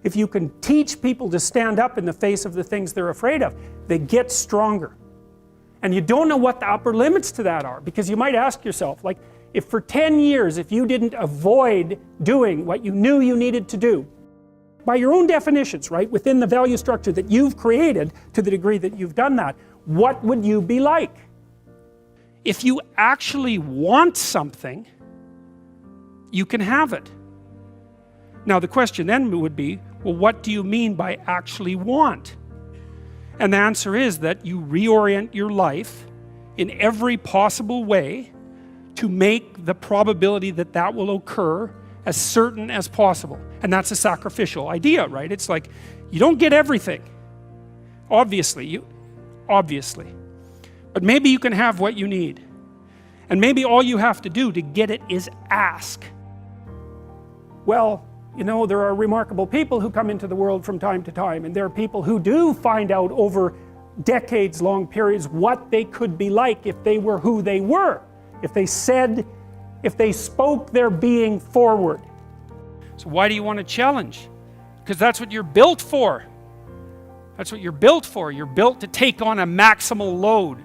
if you can teach people to stand up in the face of the things they're afraid of, they get stronger. And you don't know what the upper limits to that are, because you might ask yourself, like, if for 10 years, if you didn't avoid doing what you knew you needed to do, by your own definitions, right, within the value structure that you've created, to the degree that you've done that, what would you be like? If you actually want something, you can have it. Now the question then would be, well, what do you mean by actually want? And the answer is that you reorient your life in every possible way to make the probability that that will occur as certain as possible. And that's a sacrificial idea, right? It's like, you don't get everything. Obviously. But maybe you can have what you need. And maybe all you have to do to get it is ask. Well, you know, there are remarkable people who come into the world from time to time, and there are people who do find out over decades-long periods what they could be like if they were who they were. If they spoke their being forward. So why do you want to challenge? Because that's what you're built for. That's what you're built for. You're built to take on a maximal load,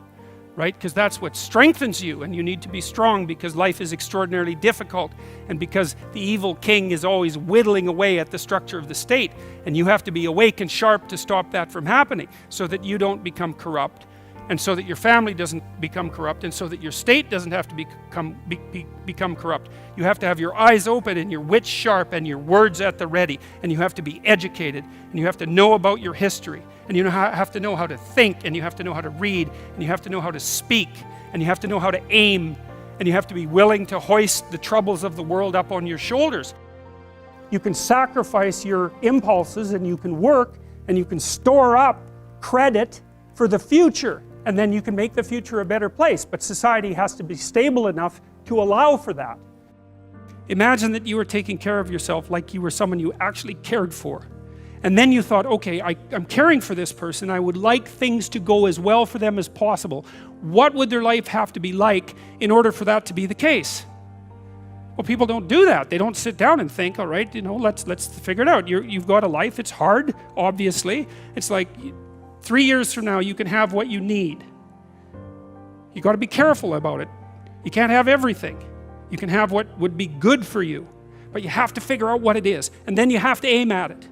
right? Because that's what strengthens you, and you need to be strong because life is extraordinarily difficult, and because the evil king is always whittling away at the structure of the state, and you have to be awake and sharp to stop that from happening, so that you don't become corrupt, and so that your family doesn't become corrupt, and so that your state doesn't have to become corrupt. You have to have your eyes open and your wits sharp and your words at the ready, and you have to be educated, and you have to know about your history, and you have to know how to think, and you have to know how to read, and you have to know how to speak, and you have to know how to aim, and you have to be willing to hoist the troubles of the world up on your shoulders. You can sacrifice your impulses, and you can work, and you can store up credit for the future. And then you can make the future a better place. But society has to be stable enough to allow for that. Imagine that you were taking care of yourself like you were someone you actually cared for. And then you thought, okay, I'm caring for this person. I would like things to go as well for them as possible. What would their life have to be like in order for that to be the case? Well, people don't do that. They don't sit down and think, all right, you know, let's figure it out. You've got a life. It's hard, obviously. It's like 3 years from now, you can have what you need. You got to be careful about it. You can't have everything. You can have what would be good for you, but you have to figure out what it is, and then you have to aim at it.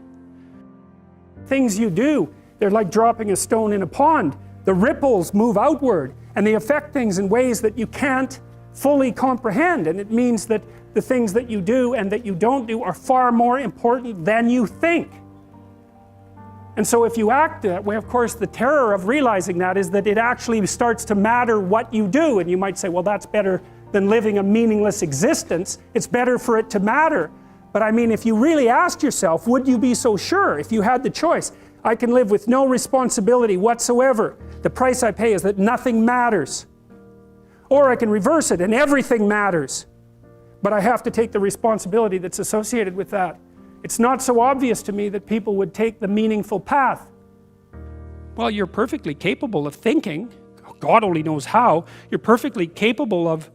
Things you do, they're like dropping a stone in a pond. The ripples move outward, and they affect things in ways that you can't fully comprehend, and it means that the things that you do and that you don't do are far more important than you think. And so if you act that way, of course, the terror of realizing that is that it actually starts to matter what you do. And you might say, well, that's better than living a meaningless existence. It's better for it to matter. But I mean, if you really asked yourself, would you be so sure if you had the choice? I can live with no responsibility whatsoever. The price I pay is that nothing matters. Or I can reverse it and everything matters. But I have to take the responsibility that's associated with that. It's not so obvious to me that people would take the meaningful path. Well, you're perfectly capable of thinking. God only knows how. You're perfectly capable of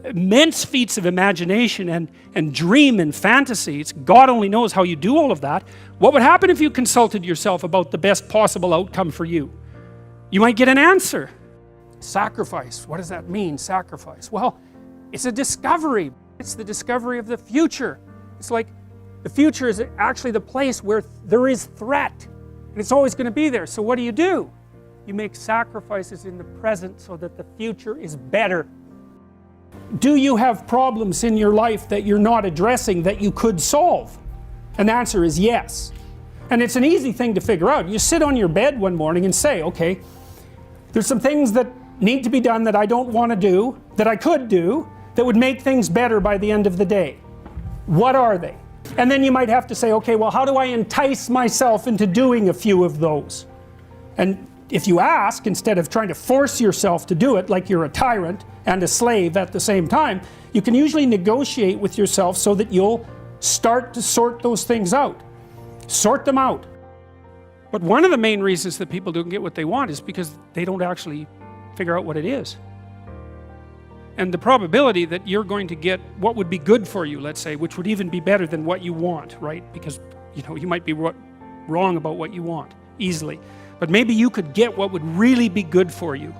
immense feats of imagination and dream and fantasy. God only knows how you do all of that. What would happen if you consulted yourself about the best possible outcome for you? You might get an answer. Sacrifice. What does that mean, sacrifice? Well, it's a discovery. It's the discovery of the future. It's like the future is actually the place where there is threat, and it's always going to be there. So what do? You make sacrifices in the present so that the future is better. Do you have problems in your life that you're not addressing that you could solve? And the answer is yes. And it's an easy thing to figure out. You sit on your bed one morning and say, okay, there's some things that need to be done that I don't want to do, that I could do, that would make things better by the end of the day. What are they? And then you might have to say, okay, well, how do I entice myself into doing a few of those? And if you ask, instead of trying to force yourself to do it like you're a tyrant and a slave at the same time, you can usually negotiate with yourself so that you'll start to sort those things out. Sort them out. But one of the main reasons that people don't get what they want is because they don't actually figure out what it is. And the probability that you're going to get what would be good for you, let's say, which would even be better than what you want, right? Because You know, you might be wrong about what you want easily, but maybe you could get what would really be good for you.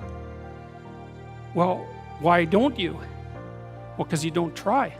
Well, why don't you? Well, because you don't try.